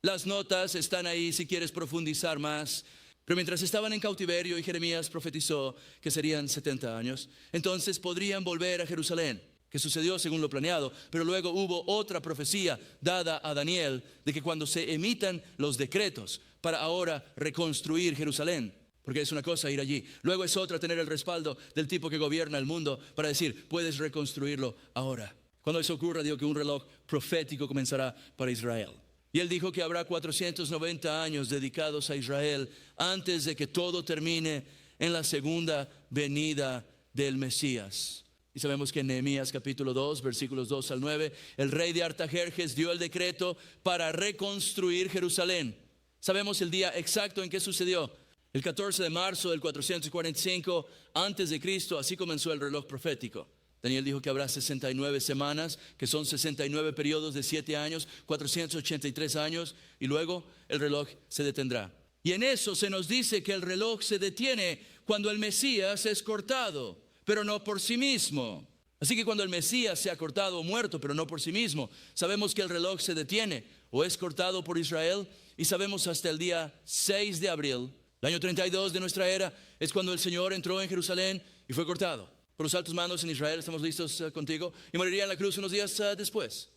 Las notas están ahí si quieres profundizar más. Pero mientras estaban en cautiverio y Jeremías profetizó que serían 70 años, entonces podrían volver a Jerusalén. Que sucedió según lo planeado, pero luego hubo otra profecía dada a Daniel de que cuando se emitan los decretos para ahora reconstruir Jerusalén, porque es una cosa ir allí, luego es otra tener el respaldo del tipo que gobierna el mundo para decir, puedes reconstruirlo ahora. Cuando eso ocurra, digo que un reloj profético comenzará para Israel. Y él dijo que habrá 490 años dedicados a Israel antes de que todo termine en la segunda venida del Mesías. Y sabemos que en Nehemías capítulo 2, versículos 2 al 9, el rey de Artajerjes dio el decreto para reconstruir Jerusalén. Sabemos el día exacto en que sucedió. El 14 de marzo del 445 antes de Cristo, así comenzó el reloj profético. Daniel dijo que habrá 69 semanas, que son 69 periodos de 7 años, 483 años, y luego el reloj se detendrá. Y en eso se nos dice que el reloj se detiene cuando el Mesías es cortado, pero no por sí mismo. Así que cuando el Mesías sea cortado o muerto, pero no por sí mismo, sabemos que el reloj se detiene o es cortado por Israel, y sabemos hasta el día 6 de abril, el año 32 de nuestra era, es cuando el Señor entró en Jerusalén y fue cortado por los altos mandos en Israel. Estamos listos contigo. Y moriría en la cruz unos días después.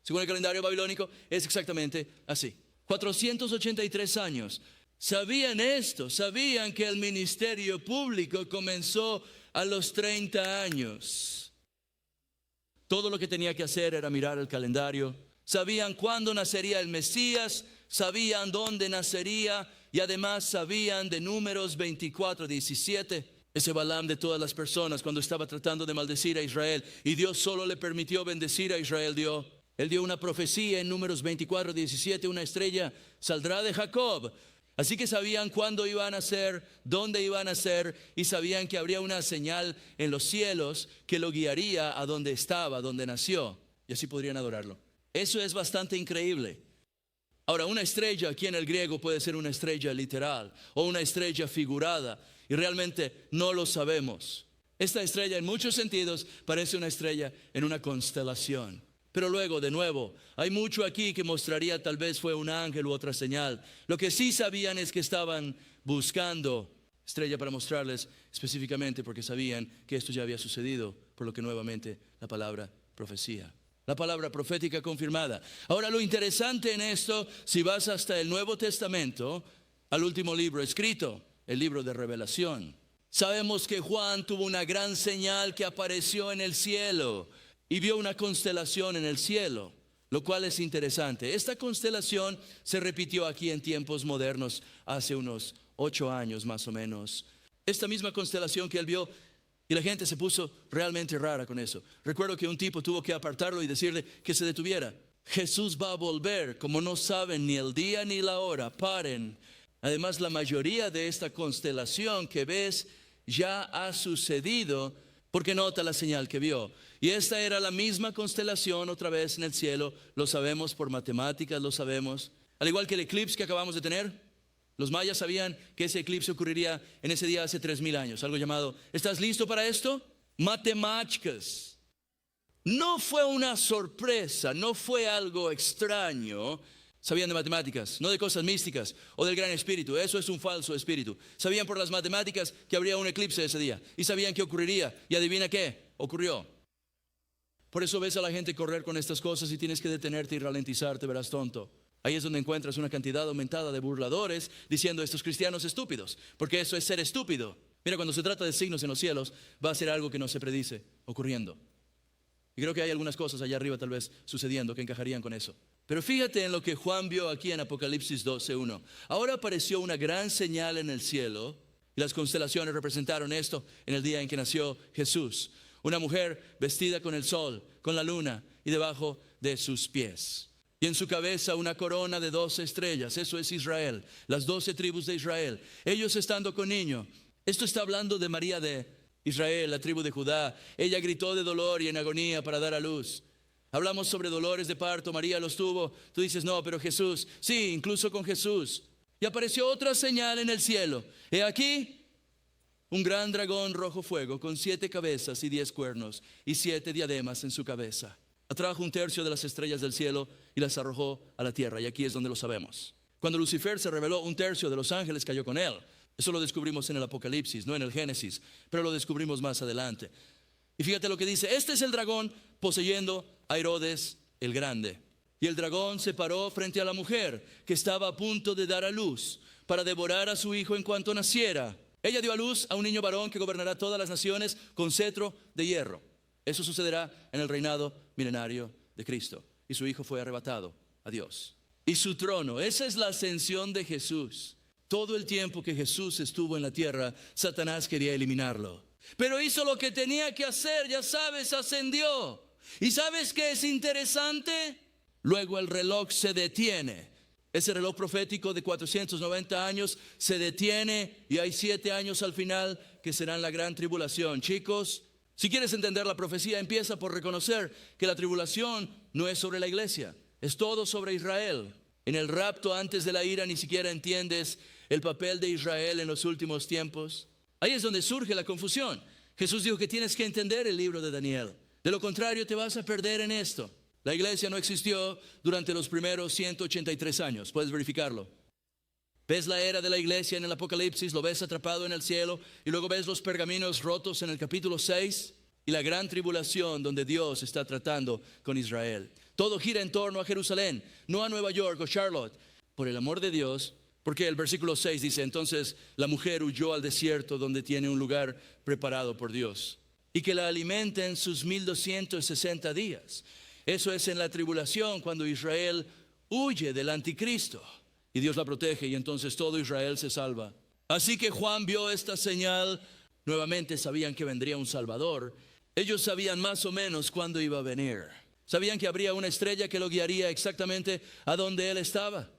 Según el calendario babilónico, es exactamente así. 483 años. Sabían esto, sabían que el ministerio público comenzó a los 30 años. Todo lo que tenía que hacer era mirar el calendario. Sabían cuándo nacería el Mesías, sabían dónde nacería, y además sabían de Números 24:17. Ese Balaam de todas las personas cuando estaba tratando de maldecir a Israel, y Dios solo le permitió bendecir a Israel. Él dio una profecía en Números 24:17, una estrella saldrá de Jacob. Así que sabían cuándo iban a nacer, dónde iban a nacer, y sabían que habría una señal en los cielos que lo guiaría a donde estaba, donde nació, y así podrían adorarlo. Eso es bastante increíble. Ahora, una estrella aquí en el griego puede ser una estrella literal o una estrella figurada, y realmente no lo sabemos. Esta estrella en muchos sentidos parece una estrella en una constelación. Pero luego, de nuevo, hay mucho aquí que mostraría tal vez fue un ángel u otra señal. Lo que sí sabían es que estaban buscando estrella para mostrarles específicamente, porque sabían que esto ya había sucedido, por lo que nuevamente la palabra profecía. La palabra profética confirmada. Ahora, lo interesante en esto, si vas hasta el Nuevo Testamento, al último libro escrito, el libro de Revelación, sabemos que Juan tuvo una gran señal que apareció en el cielo y vio una constelación en el cielo, lo cual es interesante. Esta constelación se repitió aquí en tiempos modernos, hace unos 8 años más o menos. Esta misma constelación que él vio, y la gente se puso realmente rara con eso. Recuerdo que un tipo tuvo que apartarlo y decirle que se detuviera. Jesús va a volver, como no saben ni el día ni la hora, paren. Además, la mayoría de esta constelación que ves ya ha sucedido, porque nota la señal que vio. Y esta era la misma constelación otra vez en el cielo. Lo sabemos por matemáticas, lo sabemos. Al igual que el eclipse que acabamos de tener. Los mayas sabían que ese eclipse ocurriría en ese día hace 3000 años. Algo llamado, ¿estás listo para esto? Matemáticas. No fue una sorpresa, no fue algo extraño. Sabían de matemáticas, no de cosas místicas o del gran espíritu. Eso es un falso espíritu. Sabían por las matemáticas que habría un eclipse ese día. Y sabían que ocurriría. Y adivina qué, ocurrió. Por eso ves a la gente correr con estas cosas y tienes que detenerte y ralentizarte, verás tonto. Ahí es donde encuentras una cantidad aumentada de burladores diciendo estos cristianos estúpidos, porque eso es ser estúpido. Mira, cuando se trata de signos en los cielos, va a ser algo que no se predice ocurriendo. Y creo que hay algunas cosas allá arriba tal vez sucediendo que encajarían con eso. Pero fíjate en lo que Juan vio aquí en Apocalipsis 12:1. Ahora apareció una gran señal en el cielo, y las constelaciones representaron esto en el día en que nació Jesús. Una mujer vestida con el sol, con la luna, y debajo de sus pies. Y en su cabeza una corona de 12 estrellas. Eso es Israel, las 12 tribus de Israel. Ellos estando con niño. Esto está hablando de María de Israel, la tribu de Judá. Ella gritó de dolor y en agonía para dar a luz. Hablamos sobre dolores de parto, María los tuvo. Tú dices, no, pero Jesús. Sí, incluso con Jesús. Y apareció otra señal en el cielo. He aquí un gran dragón rojo fuego con 7 cabezas y 10 cuernos y 7 diademas en su cabeza. Atrajo 1/3 de las estrellas del cielo y las arrojó a la tierra. Y aquí es donde lo sabemos. Cuando Lucifer se reveló, 1/3 de los ángeles cayó con él. Eso lo descubrimos en el Apocalipsis, no en el Génesis, pero lo descubrimos más adelante. Y fíjate lo que dice, este es el dragón poseyendo a Herodes el Grande. Y el dragón se paró frente a la mujer que estaba a punto de dar a luz para devorar a su hijo en cuanto naciera. Ella dio a luz a un niño varón que gobernará todas las naciones con cetro de hierro. Eso sucederá en el reinado milenario de Cristo. Y su hijo fue arrebatado a Dios. Y su trono, esa es la ascensión de Jesús. Todo el tiempo que Jesús estuvo en la tierra, Satanás quería eliminarlo. Pero hizo lo que tenía que hacer, ya sabes, ascendió. ¿Y sabes qué es interesante? Luego el reloj se detiene. Ese reloj profético de 490 años se detiene y hay 7 años al final que serán la gran tribulación. Chicos, si quieres entender la profecía, empieza por reconocer que la tribulación no es sobre la iglesia, es todo sobre Israel. En el rapto antes de la ira ni siquiera entiendes el papel de Israel en los últimos tiempos. Ahí es donde surge la confusión. Jesús dijo que tienes que entender el libro de Daniel. De lo contrario te vas a perder en esto. La iglesia no existió durante los primeros 183 años. Puedes verificarlo. Ves la era de la iglesia en el Apocalipsis, lo ves atrapado en el cielo, y luego ves los pergaminos rotos en el capítulo 6 y la gran tribulación donde Dios está tratando con Israel. Todo gira en torno a Jerusalén, no a Nueva York o Charlotte. Por el amor de Dios, porque el versículo 6 dice, entonces la mujer huyó al desierto donde tiene un lugar preparado por Dios, y que la alimenten sus 1260 días. Eso es en la tribulación, cuando Israel huye del anticristo y Dios la protege, y entonces todo Israel se salva. Así que Juan vio esta señal. Nuevamente sabían que vendría un Salvador. Ellos sabían más o menos cuándo iba a venir. Sabían que habría una estrella que lo guiaría exactamente a donde él estaba.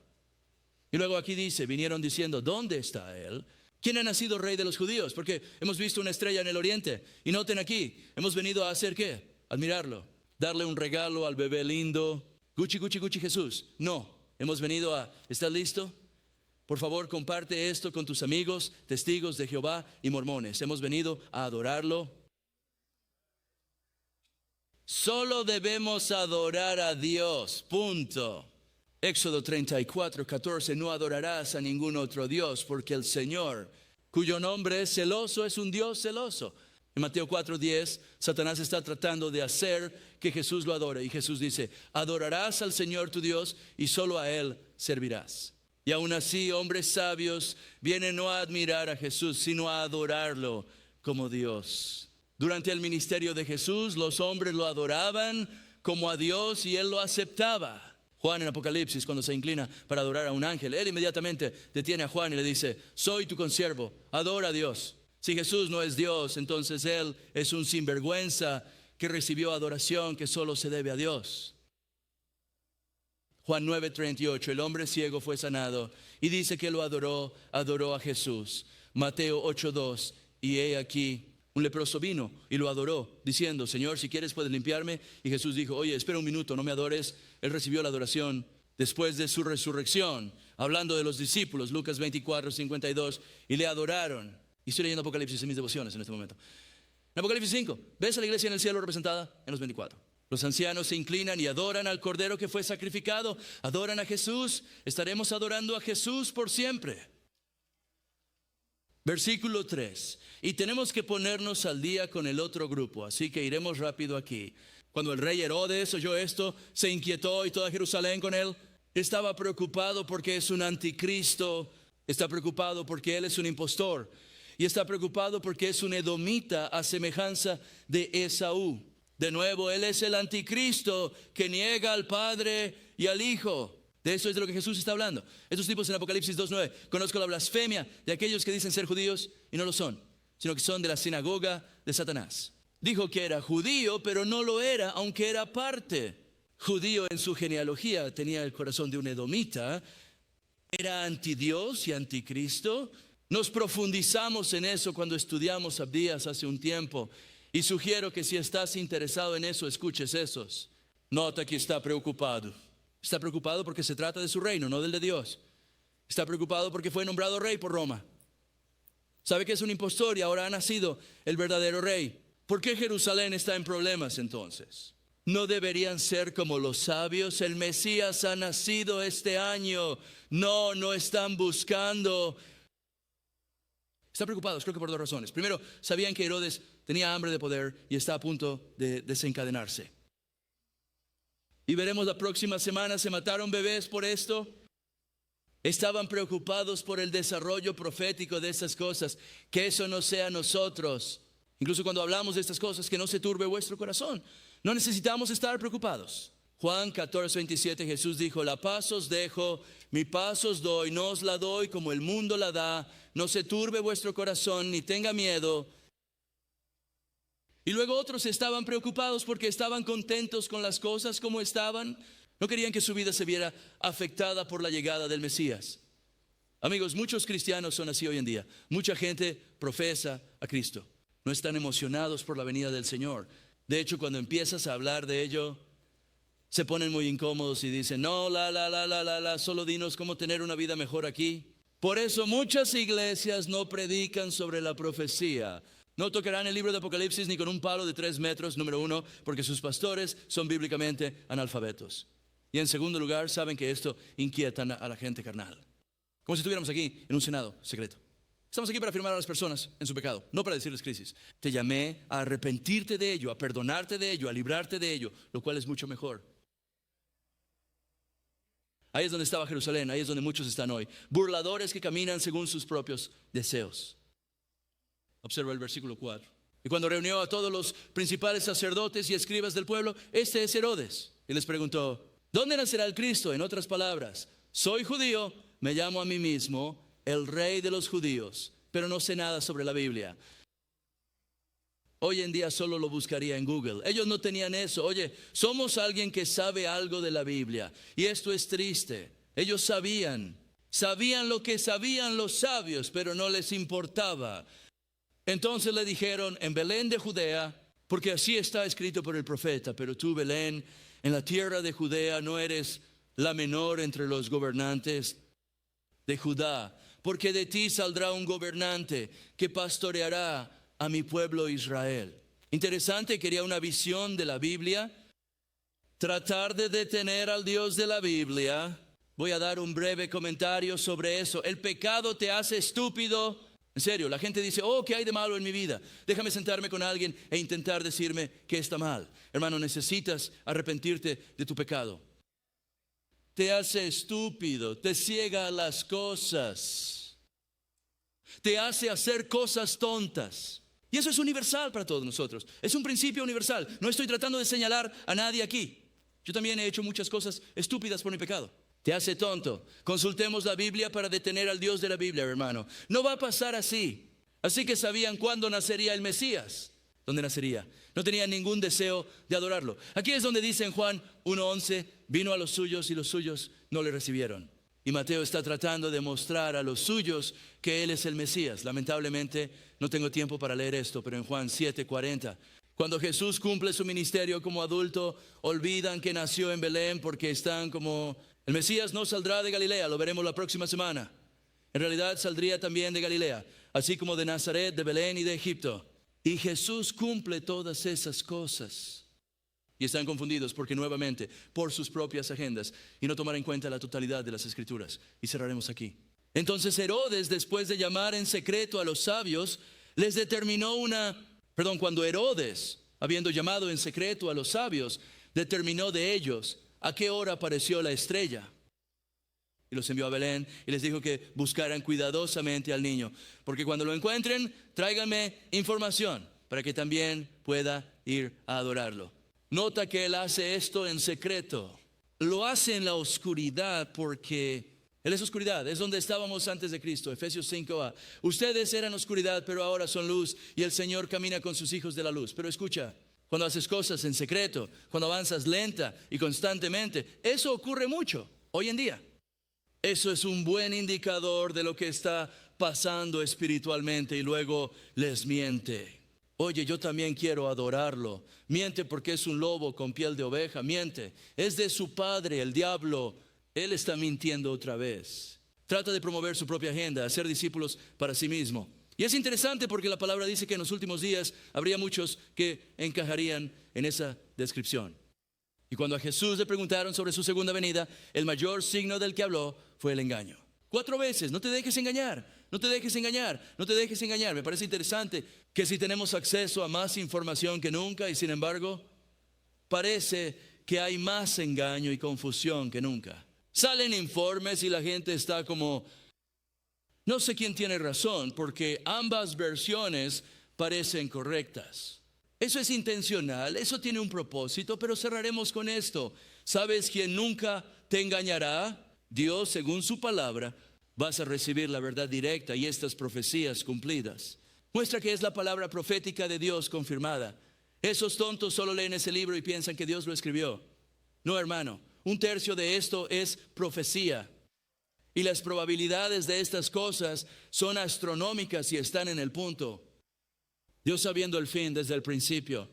Y luego aquí dice, vinieron diciendo, ¿dónde está él? ¿Quién ha nacido rey de los judíos? Porque hemos visto una estrella en el oriente. Y noten aquí, hemos venido a hacer ¿qué? Admirarlo. Darle un regalo al bebé lindo. Gucci, Gucci, Gucci Jesús. No, hemos venido a, ¿estás listo? Por favor, comparte esto con tus amigos, testigos de Jehová y mormones. Hemos venido a adorarlo. Solo debemos adorar a Dios, punto. Éxodo 34:14, no adorarás a ningún otro Dios, porque el Señor, cuyo nombre es celoso, es un Dios celoso. En Mateo 4:10, Satanás está tratando de hacer que Jesús lo adore. Y Jesús dice, adorarás al Señor tu Dios y solo a Él servirás. Y aún así, hombres sabios vienen no a admirar a Jesús, sino a adorarlo como Dios. Durante el ministerio de Jesús, los hombres lo adoraban como a Dios y Él lo aceptaba. Juan en Apocalipsis, cuando se inclina para adorar a un ángel, Él inmediatamente detiene a Juan y le dice, soy tu consiervo, adora a Dios. Si Jesús no es Dios, entonces Él es un sinvergüenza que recibió adoración que solo se debe a Dios. Juan 9:38, el hombre ciego fue sanado y dice que lo adoró a Jesús. Mateo 8:2, y he aquí, un leproso vino y lo adoró, diciendo, Señor, si quieres puedes limpiarme. Y Jesús dijo, oye, espera un minuto, no me adores. Él recibió la adoración después de su resurrección, hablando de los discípulos, Lucas 24:52, y le adoraron. Y estoy leyendo Apocalipsis en mis devociones en este momento. En Apocalipsis 5, ves a la iglesia en el cielo representada en los 24. Los ancianos se inclinan y adoran al Cordero que fue sacrificado. Adoran a Jesús. Estaremos adorando a Jesús por siempre. Versículo 3. Y tenemos que ponernos al día con el otro grupo, así que iremos rápido aquí. Cuando el rey Herodes oyó esto, se inquietó y toda Jerusalén con él. Estaba preocupado porque es un anticristo. Está preocupado porque él es un impostor. Y está preocupado porque es un edomita a semejanza de Esaú. De nuevo, él es el anticristo que niega al Padre y al Hijo. De eso es de lo que Jesús está hablando. Estos tipos en Apocalipsis 2:9. Conozco la blasfemia de aquellos que dicen ser judíos y no lo son, sino que son de la sinagoga de Satanás. Dijo que era judío, pero no lo era, aunque era parte. Judío en su genealogía, tenía el corazón de un edomita. Era antidios y anticristo. Nos profundizamos en eso cuando estudiamos Abdías hace un tiempo. Y sugiero que si estás interesado en eso, escuches esos. Nota que está preocupado. Está preocupado porque se trata de su reino, no del de Dios. Está preocupado porque fue nombrado rey por Roma. Sabe que es un impostor y ahora ha nacido el verdadero rey. ¿Por qué Jerusalén está en problemas entonces? ¿No deberían ser como los sabios? El Mesías ha nacido este año. No están buscando. Están preocupados, creo que por 2 razones. Primero, sabían que Herodes tenía hambre de poder y está a punto de desencadenarse. Y veremos la próxima semana, se mataron bebés por esto. Estaban preocupados por el desarrollo profético de esas cosas. Que eso no sea nosotros. Incluso cuando hablamos de estas cosas, que no se turbe vuestro corazón. No necesitamos estar preocupados. Juan 14:27, Jesús dijo, la paz os dejo, mi paz os doy, no os la doy como el mundo la da. No se turbe vuestro corazón, ni tenga miedo. Y luego otros estaban preocupados porque estaban contentos con las cosas como estaban. No querían que su vida se viera afectada por la llegada del Mesías. Amigos, muchos cristianos son así hoy en día. Mucha gente profesa a Cristo. No están emocionados por la venida del Señor. De hecho, cuando empiezas a hablar de ello, se ponen muy incómodos y dicen, no, solo dinos cómo tener una vida mejor aquí. Por eso muchas iglesias no predican sobre la profecía. No tocarán el libro de Apocalipsis ni con un palo de 3 metros, número 1, porque sus pastores son bíblicamente analfabetos. Y en segundo lugar, saben que esto inquieta a la gente carnal. Como si estuviéramos aquí en un senado secreto. Estamos aquí para afirmar a las personas en su pecado, no para decirles crisis. Te llamé a arrepentirte de ello, a perdonarte de ello, a librarte de ello, lo cual es mucho mejor. Ahí es donde estaba Jerusalén, ahí es donde muchos están hoy. Burladores que caminan según sus propios deseos. Observa el versículo 4. Y cuando reunió a todos los principales sacerdotes y escribas del pueblo, este es Herodes. Y les preguntó, ¿dónde nacerá el Cristo? En otras palabras, soy judío, me llamo a mí mismo el rey de los judíos, pero no sé nada sobre la Biblia. Hoy en día solo lo buscaría en Google. Ellos no tenían eso. Oye, somos alguien que sabe algo de la Biblia. Y esto es triste. Ellos sabían lo que sabían los sabios, pero no les importaba. Entonces le dijeron, en Belén de Judea, porque así está escrito por el profeta, pero tú, Belén, en la tierra de Judea no eres la menor entre los gobernantes de Judá, porque de ti saldrá un gobernante que pastoreará a mi pueblo Israel. Interesante, quería una visión de la Biblia, tratar de detener al Dios de la Biblia. Voy a dar un breve comentario sobre eso. El pecado te hace estúpido. En serio, la gente dice, oh, ¿qué hay de malo en mi vida? Déjame sentarme con alguien e intentar decirme qué está mal. Hermano, necesitas arrepentirte de tu pecado. Te hace estúpido, te ciega a las cosas, te hace hacer cosas tontas. Y eso es universal para todos nosotros. Es un principio universal. No estoy tratando de señalar a nadie aquí. Yo también he hecho muchas cosas estúpidas por mi pecado. Te hace tonto. Consultemos la Biblia para detener al Dios de la Biblia, hermano. No va a pasar así. Así que sabían cuándo nacería el Mesías. ¿Dónde nacería? No tenían ningún deseo de adorarlo. Aquí es donde dice en Juan 1:11, vino a los suyos y los suyos no le recibieron. Y Mateo está tratando de mostrar a los suyos que Él es el Mesías. Lamentablemente no tengo tiempo para leer esto, pero en Juan 7:40, cuando Jesús cumple su ministerio como adulto, olvidan que nació en Belén porque están como, el Mesías no saldrá de Galilea, lo veremos la próxima semana. En realidad saldría también de Galilea, así como de Nazaret, de Belén y de Egipto. Y Jesús cumple todas esas cosas. Y están confundidos porque nuevamente, por sus propias agendas, y no tomar en cuenta la totalidad de las Escrituras. Y cerraremos aquí. Entonces Herodes, después de llamar en secreto a los sabios, les determinó cuando Herodes, habiendo llamado en secreto a los sabios, determinó de ellos a qué hora apareció la estrella. Y los envió a Belén y les dijo que buscaran cuidadosamente al niño, porque cuando lo encuentren, tráiganme información para que también pueda ir a adorarlo. Nota que él hace esto en secreto. Lo hace en la oscuridad porque él es oscuridad. Es donde estábamos antes de Cristo. Efesios 5:a. Ustedes eran oscuridad, pero ahora son luz, y el Señor camina con sus hijos de la luz. Pero escucha, cuando haces cosas en secreto, cuando avanzas lenta y constantemente, eso ocurre mucho hoy en día. Eso es un buen indicador de lo que está pasando espiritualmente, y luego les miente. Oye, yo también quiero adorarlo. Miente porque es un lobo con piel de oveja. Miente. Es de su padre, el diablo. Él está mintiendo otra vez. Trata de promover su propia agenda, hacer discípulos para sí mismo. Y es interesante porque la palabra dice que en los últimos días habría muchos que encajarían en esa descripción. Y cuando a Jesús le preguntaron sobre su segunda venida, el mayor signo del que habló fue el engaño. 4 veces, no te dejes engañar, no te dejes engañar, no te dejes engañar. Me parece interesante que si tenemos acceso a más información que nunca, y sin embargo, parece que hay más engaño y confusión que nunca. Salen informes y la gente está como, no sé quién tiene razón, porque ambas versiones parecen correctas. Eso es intencional, eso tiene un propósito, pero cerraremos con esto. ¿Sabes quién nunca te engañará? Dios, según su palabra, vas a recibir la verdad directa y estas profecías cumplidas. Muestra que es la palabra profética de Dios confirmada. Esos tontos solo leen ese libro y piensan que Dios lo escribió. No, hermano, 1/3 de esto es profecía. Y las probabilidades de estas cosas son astronómicas y están en el punto. Dios sabiendo el fin desde el principio.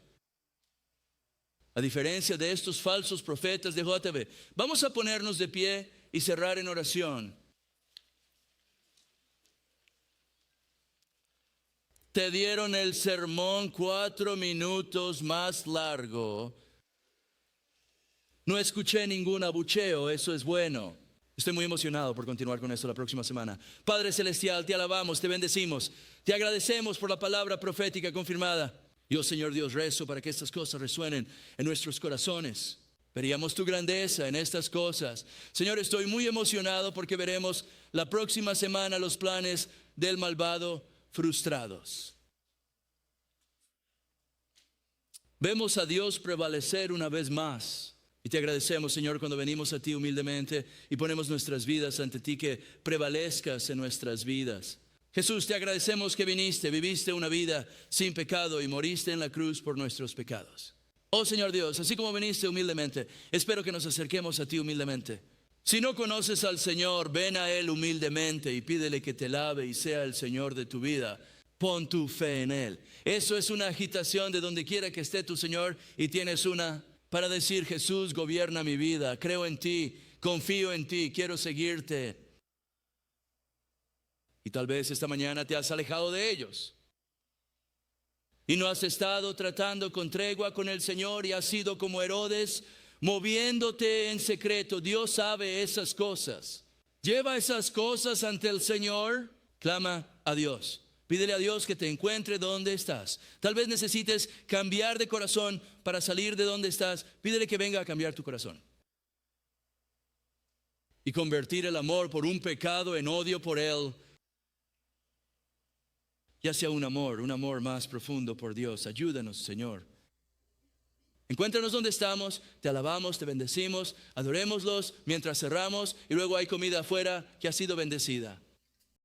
A diferencia de estos falsos profetas de JB, vamos a ponernos de pie y cerrar en oración. Te dieron el sermón 4 minutos más largo. No escuché ningún abucheo, eso es bueno. Estoy muy emocionado por continuar con esto la próxima semana. Padre Celestial, te alabamos, te bendecimos. Te agradecemos por la palabra profética confirmada. Yo, Señor Dios, rezo para que estas cosas resuenen en nuestros corazones. Veríamos tu grandeza en estas cosas. Señor, estoy muy emocionado porque veremos la próxima semana los planes del malvado frustrados. Vemos a Dios prevalecer una vez más. Y te agradecemos, Señor, cuando venimos a ti humildemente y ponemos nuestras vidas ante ti, que prevalezcas en nuestras vidas. Jesús, te agradecemos que viniste, viviste una vida sin pecado y moriste en la cruz por nuestros pecados. Oh Señor Dios, así como viniste humildemente, espero que nos acerquemos a ti humildemente. Si no conoces al Señor, ven a Él humildemente y pídele que te lave y sea el Señor de tu vida. Pon tu fe en Él. Eso es una agitación de donde quiera que esté tu Señor, y tienes una para decir: Jesús, gobierna mi vida, creo en ti, confío en ti, quiero seguirte. Y tal vez esta mañana te has alejado de ellos y no has estado tratando con tregua con el Señor y has sido como Herodes, moviéndote en secreto. Dios sabe esas cosas. Lleva esas cosas ante el Señor, clama a Dios. Pídele a Dios que te encuentre donde estás. Tal vez necesites cambiar de corazón para salir de donde estás. Pídele que venga a cambiar tu corazón y convertir el amor por un pecado en odio por él, ya sea un amor más profundo por Dios. Ayúdanos, Señor. Encuéntranos donde estamos, te alabamos, te bendecimos, adorémoslos mientras cerramos, y luego hay comida afuera que ha sido bendecida.